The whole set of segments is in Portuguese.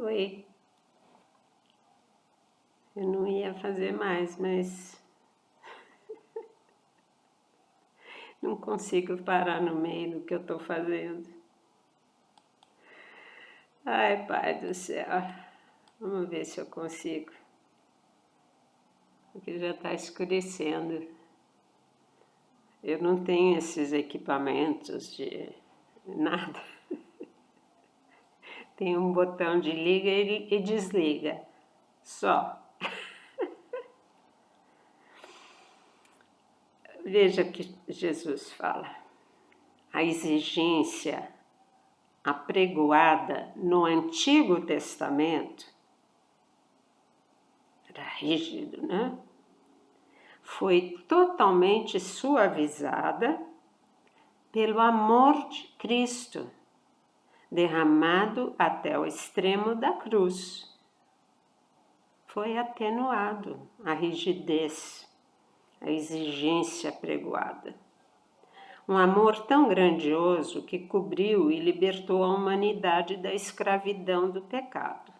Oi, eu não ia fazer mais, mas não consigo parar no meio do que eu estou fazendo. Ai, Pai do céu, vamos ver se eu consigo, porque já está escurecendo. Eu não tenho esses equipamentos de nada. Tem um botão de liga e desliga, só. Veja o que Jesus fala. A exigência apregoada no Antigo Testamento era rígido, né? Foi totalmente suavizada pelo amor de Cristo, derramado até o extremo da cruz. Foi atenuado a rigidez, a exigência apregoada. Um amor tão grandioso que cobriu e libertou a humanidade da escravidão do pecado.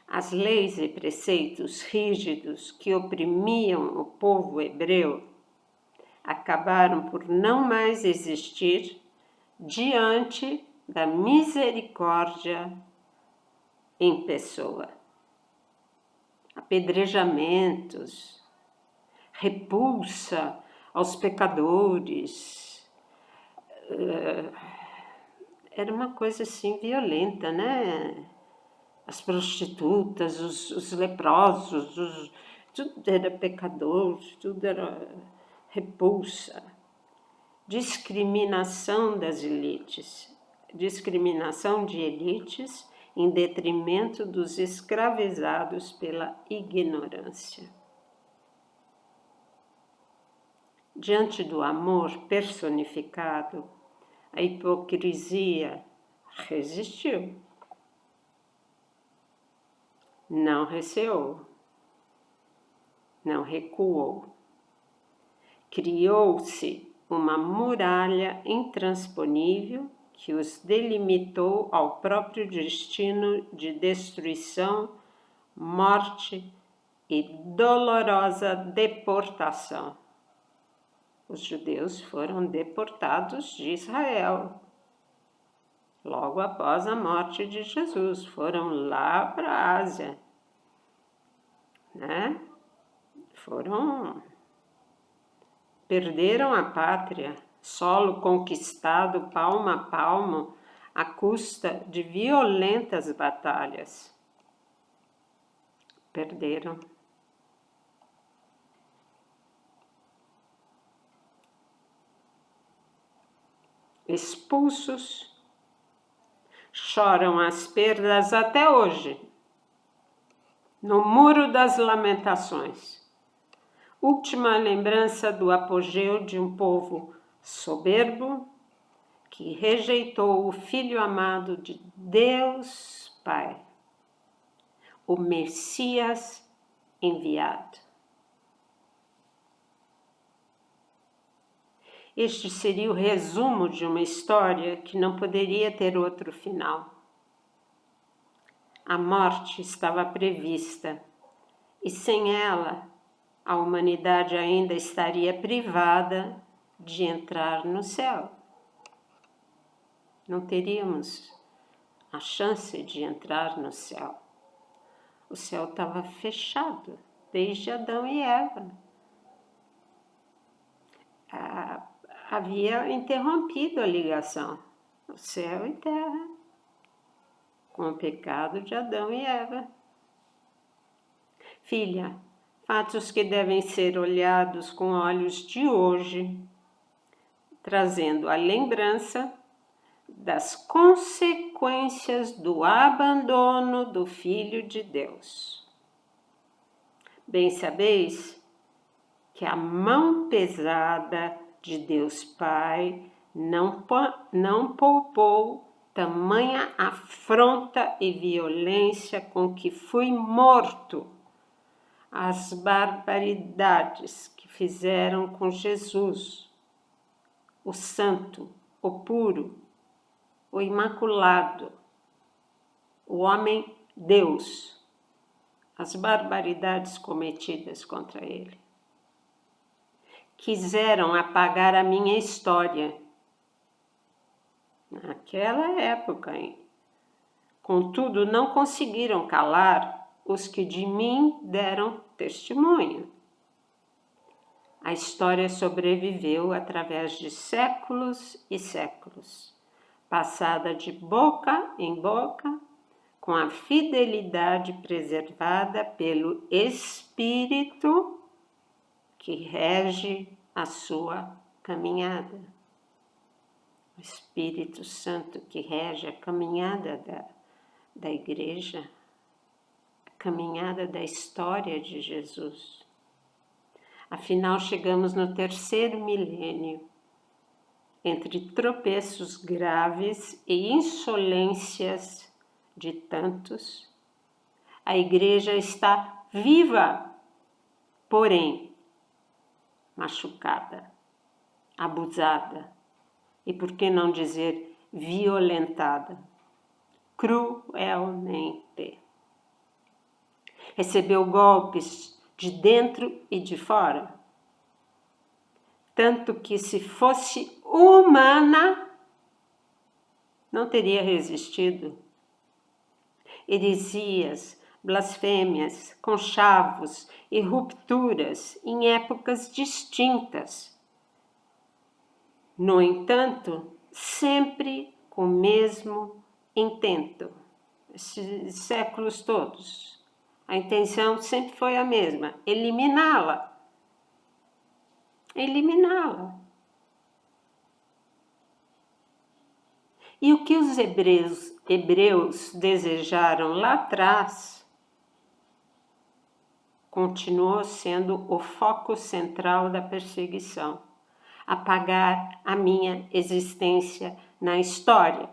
As leis e preceitos rígidos que oprimiam o povo hebreu acabaram por não mais existir diante da misericórdia em pessoa. Apedrejamentos, repulsa aos pecadores, era uma coisa assim violenta, né? As prostitutas, os leprosos, tudo era pecador, tudo era repulsa. Discriminação das elites, discriminação de elites em detrimento dos escravizados pela ignorância. Diante do amor personificado, a hipocrisia resistiu. Não receou, não recuou. Criou-se uma muralha intransponível que os delimitou ao próprio destino de destruição, morte e dolorosa deportação. Os judeus foram deportados de Israel. Logo após a morte de Jesus, foram lá para a Ásia, né? Perderam a pátria, solo conquistado palmo a palmo, à custa de violentas batalhas. Perderam. Expulsos, choram as perdas até hoje, no Muro das Lamentações. Última lembrança do apogeu de um povo soberbo que rejeitou o Filho amado de Deus Pai, o Messias enviado. Este seria o resumo de uma história que não poderia ter outro final. A morte estava prevista, e sem ela, a humanidade ainda estaria privada de entrar no céu. Não teríamos a chance de entrar no céu. O céu estava fechado desde Adão e Eva. Havia interrompido a ligação, o céu e terra, com o pecado de Adão e Eva. Filha, fatos que devem ser olhados com olhos de hoje, trazendo a lembrança das consequências do abandono do Filho de Deus. Bem sabeis que a mão pesada de Deus Pai não poupou tamanha afronta e violência com que fui morto as barbaridades que fizeram com Jesus, o santo, o puro, o imaculado, o homem Deus, as barbaridades cometidas contra ele. Quiseram apagar a minha história. Naquela época, hein? Contudo, não conseguiram calar os que de mim deram testemunho. A história sobreviveu através de séculos e séculos, passada de boca em boca, com a fidelidade preservada pelo Espírito que rege a sua caminhada. O Espírito Santo que rege a caminhada da igreja, a caminhada da história de Jesus. Afinal, chegamos no 3º milênio, entre tropeços graves e insolências de tantos. A igreja está viva, porém machucada, abusada e, por que não dizer, violentada, cruelmente. Recebeu golpes de dentro e de fora, tanto que, se fosse humana, não teria resistido. Heresias, blasfêmias, conchavos e rupturas em épocas distintas. No entanto, sempre com o mesmo intento, esses séculos todos. A intenção sempre foi a mesma, eliminá-la. Eliminá-la. E o que os hebreus desejaram lá atrás continuou sendo o foco central da perseguição: apagar a minha existência na história.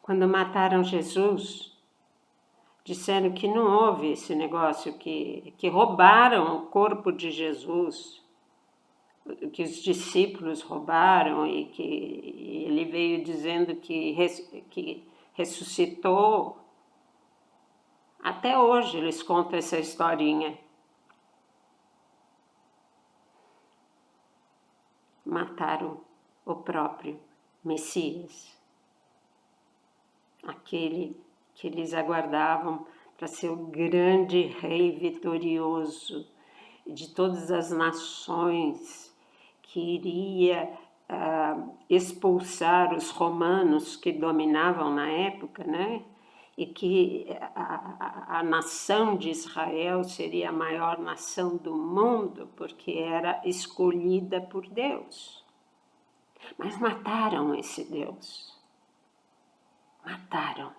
Quando mataram Jesus, disseram que não houve esse negócio, que roubaram o corpo de Jesus, que os discípulos roubaram e que ele veio dizendo que ressuscitou. Até hoje eles contam essa historinha. Mataram o próprio Messias, aquele que eles aguardavam para ser o grande rei vitorioso de todas as nações, que iria expulsar os romanos que dominavam na época, né? E que a nação de Israel seria a maior nação do mundo, porque era escolhida por Deus. Mas mataram esse Deus. Mataram.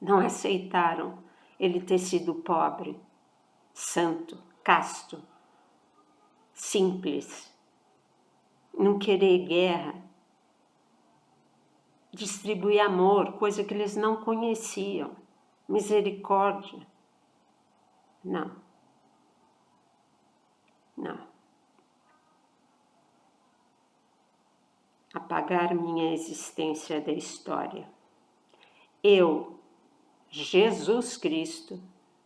Não aceitaram ele ter sido pobre, santo, casto, simples, não querer guerra, distribuir amor, coisa que eles não conheciam, misericórdia. Não. Não. Apagar minha existência da história. Eu, Jesus Cristo,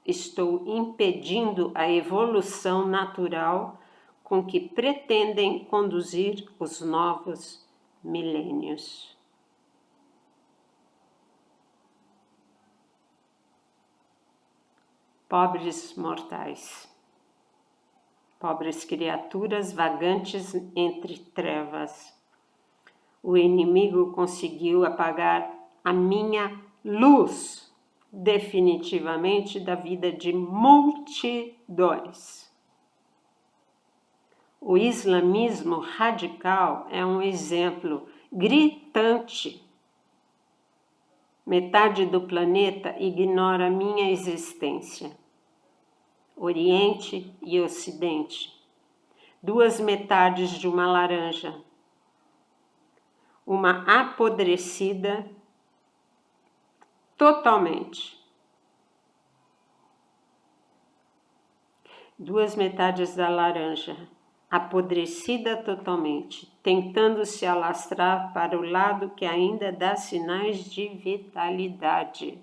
estou impedindo a evolução natural com que pretendem conduzir os novos milênios. Pobres mortais, pobres criaturas vagantes entre trevas, o inimigo conseguiu apagar a minha luz definitivamente da vida de multidões. O islamismo radical é um exemplo gritante. Metade do planeta ignora a minha existência. Oriente e Ocidente. 2 metades de uma laranja. Uma apodrecida totalmente. 2 metades da laranja apodrecida totalmente, tentando se alastrar para o lado que ainda dá sinais de vitalidade,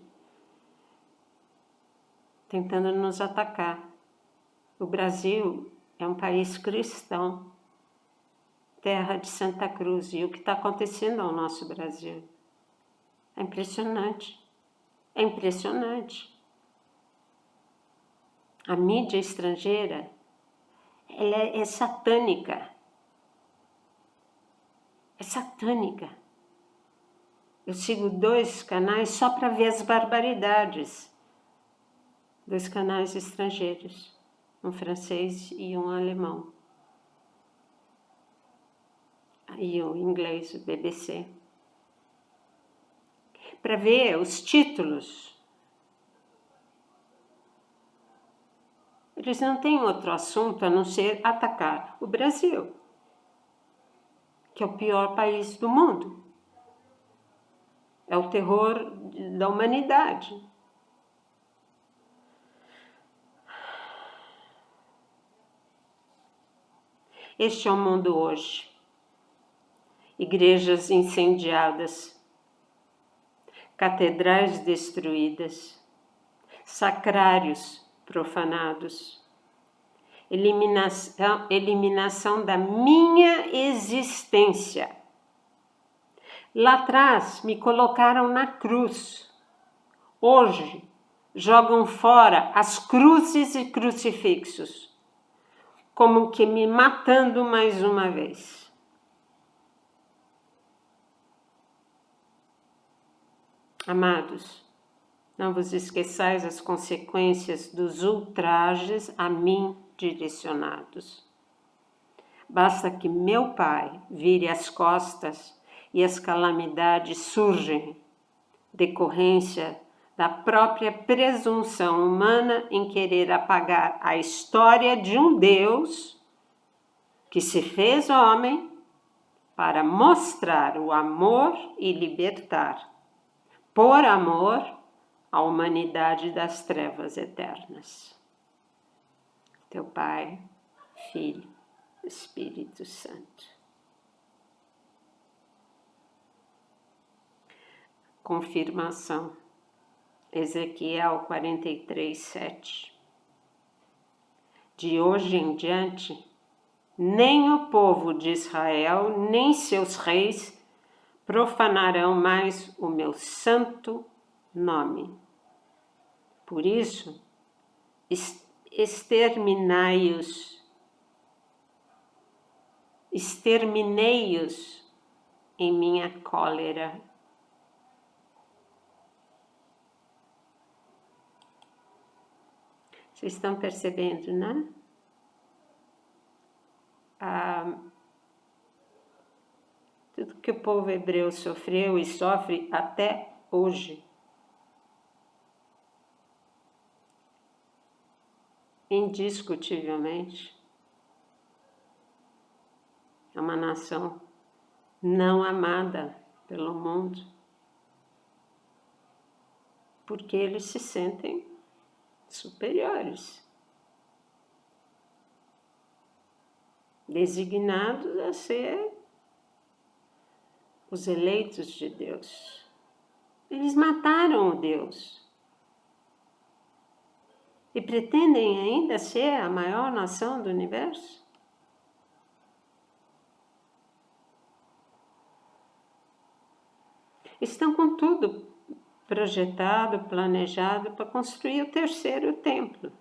tentando nos atacar. O Brasil é um país cristão, terra de Santa Cruz, e o que está acontecendo ao nosso Brasil é impressionante, é impressionante. A mídia estrangeira, ela é satânica, é satânica. Eu sigo 2 canais só para ver as barbaridades, 2 canais estrangeiros, um francês e um alemão, e o inglês, o BBC, para ver os títulos. Eles não têm outro assunto a não ser atacar o Brasil, que é o pior país do mundo. É o terror da humanidade. Este é o mundo hoje. Igrejas incendiadas, catedrais destruídas, sacrários profanados, eliminação da minha existência. Lá atrás me colocaram na cruz. Hoje jogam fora as cruzes e crucifixos, como que me matando mais uma vez. Amados, não vos esqueçais as consequências dos ultrajes a mim direcionados. Basta que meu Pai vire as costas e as calamidades surgem, decorrência da própria presunção humana em querer apagar a história de um Deus que se fez homem para mostrar o amor e libertar, por amor, a humanidade das trevas eternas. Teu Pai, Filho, Espírito Santo. Confirmação. Ezequiel 43:7. De hoje em diante, nem o povo de Israel, nem seus reis profanarão mais o meu santo nome. Por isso, exterminei-os em minha cólera. Vocês estão percebendo, né? Tudo que o povo hebreu sofreu e sofre até hoje. Indiscutivelmente, é uma nação não amada pelo mundo, porque eles se sentem superiores, designados a ser os eleitos de Deus. Eles mataram o Deus e pretendem ainda ser a maior nação do universo? Estão com tudo projetado, planejado para construir o 3º templo.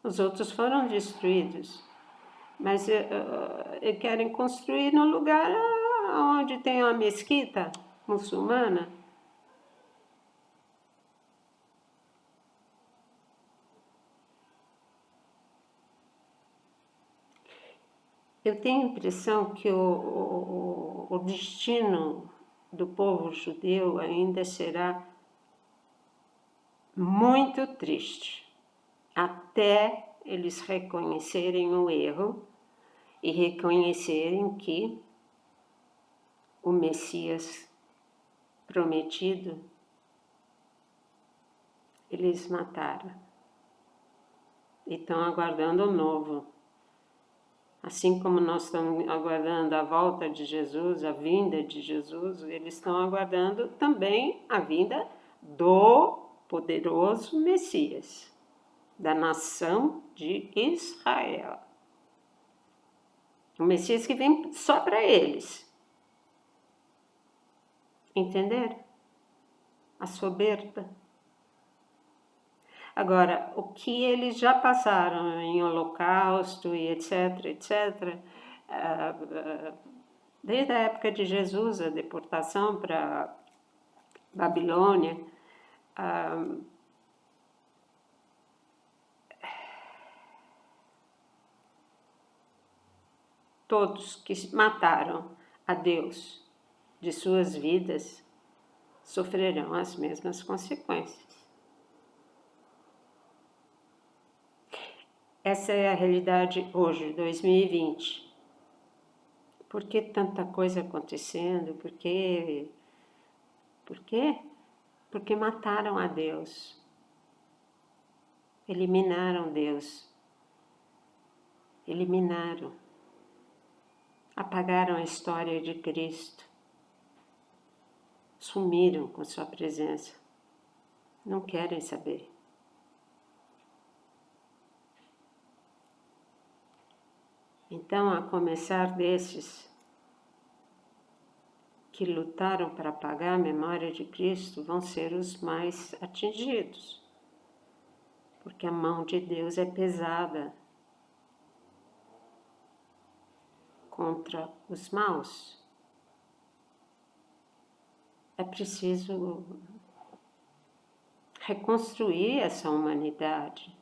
Os outros foram destruídos, mas querem construir no lugar onde tem uma mesquita muçulmana. Eu tenho a impressão que o destino do povo judeu ainda será muito triste, até eles reconhecerem o erro e reconhecerem que o Messias prometido eles mataram. e estão aguardando o novo. Assim como nós estamos aguardando a volta de Jesus, a vinda de Jesus, eles estão aguardando também a vinda do poderoso Messias, da nação de Israel. O Messias que vem só para eles. Entenderam? A soberba. Agora, o que eles já passaram em holocausto e etc, etc, desde a época de Jesus, a deportação para Babilônia, todos que mataram a Deus de suas vidas sofrerão as mesmas consequências. Essa é a realidade hoje, 2020. Por que tanta coisa acontecendo? Por quê? Porque mataram a Deus. Eliminaram Deus. Eliminaram. Apagaram a história de Cristo. Sumiram com sua presença. Não querem saber. Então, a começar desses que lutaram para apagar a memória de Cristo, vão ser os mais atingidos, porque a mão de Deus é pesada contra os maus. É preciso reconstruir essa humanidade.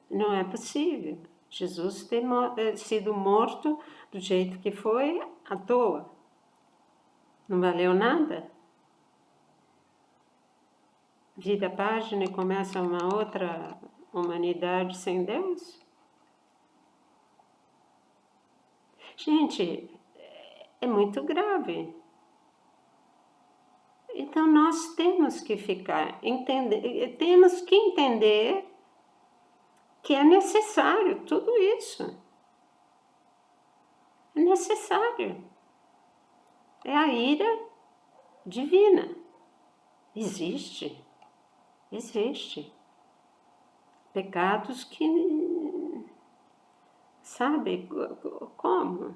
Não é possível Jesus ter sido morto do jeito que foi, à toa. Não valeu nada? Vira a página e começa uma outra humanidade sem Deus? Gente, é muito grave. Então nós temos que temos que entender que é necessário tudo isso. É necessário. É a ira divina. Existe. Pecados que, sabe como?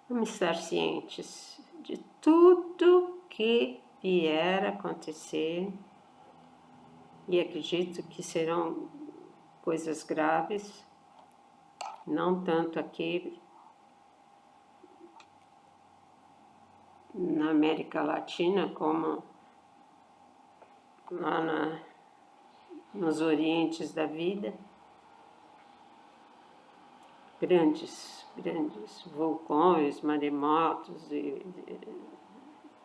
Vamos estar cientes de tudo que vier a acontecer, e acredito que serão coisas graves, não tanto aqui na América Latina, como lá nos orientes da vida. Grandes vulcões, maremotos e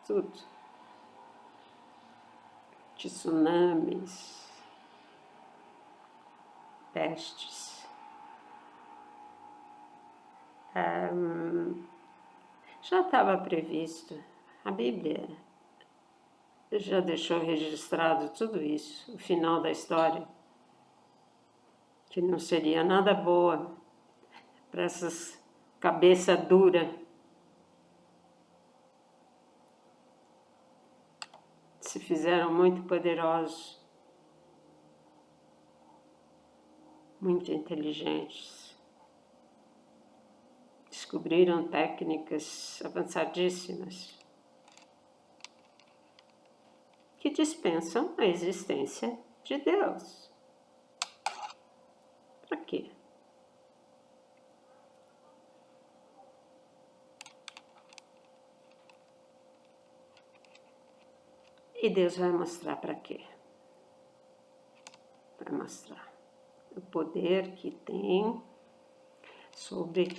tudo. Tsunamis, pestes. Já estava previsto. A Bíblia já deixou registrado tudo isso, o final da história, que não seria nada boa para essas cabeça dura. Se fizeram muito poderosos, muito inteligentes. Descobriram técnicas avançadíssimas que dispensam a existência de Deus. Para quê? E Deus vai mostrar para quê? Vai mostrar o poder que tem sobre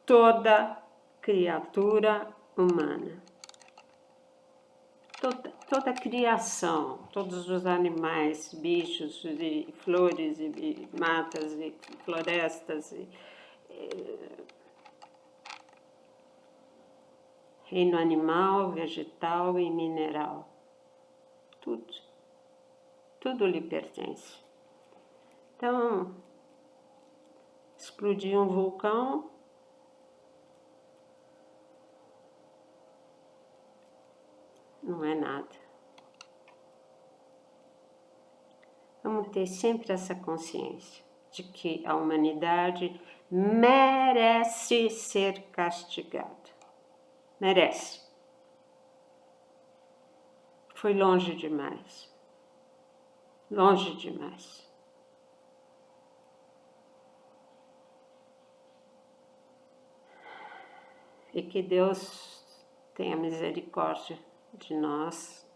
toda criatura humana. Toda a criação, todos os animais, bichos, e flores, e matas, e florestas, reino animal, vegetal e mineral. Tudo lhe pertence. Então, explodiu um vulcão, não é nada. Vamos ter sempre essa consciência de que a humanidade merece ser castigada. Merece. Foi longe demais. Longe demais. E que Deus tenha misericórdia de nós,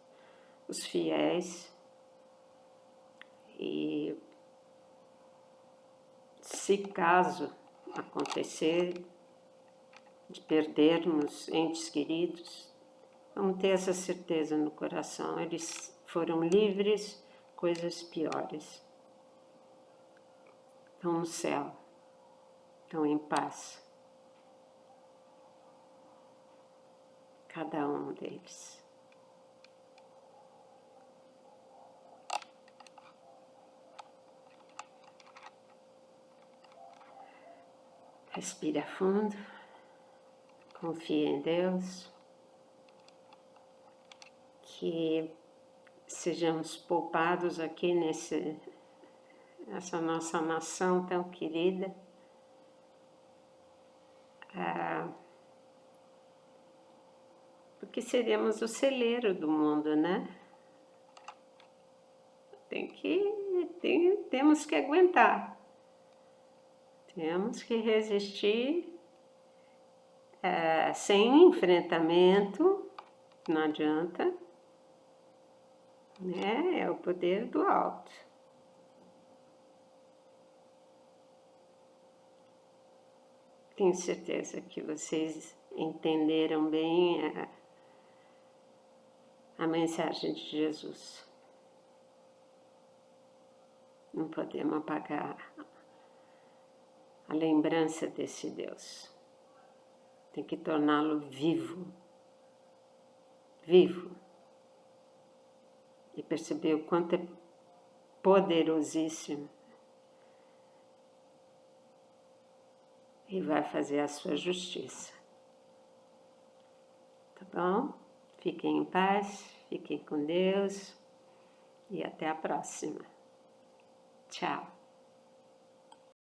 os fiéis, e se caso acontecer de perdermos entes queridos, vamos ter essa certeza no coração, eles foram livres, coisas piores. Estão no céu, estão em paz. Cada um deles. Respira fundo, confia em Deus, que sejamos poupados aqui nessa nossa nação tão querida. Porque seremos o celeiro do mundo, né? Temos que aguentar. Temos que resistir sem enfrentamento, não adianta, né? É o poder do alto. Tenho certeza que vocês entenderam bem a mensagem de Jesus. Não podemos apagar a lembrança desse Deus. Tem que torná-lo vivo. Vivo. E perceber o quanto é poderosíssimo. E vai fazer a sua justiça. Tá bom? Fiquem em paz, fiquem com Deus e até a próxima. Tchau.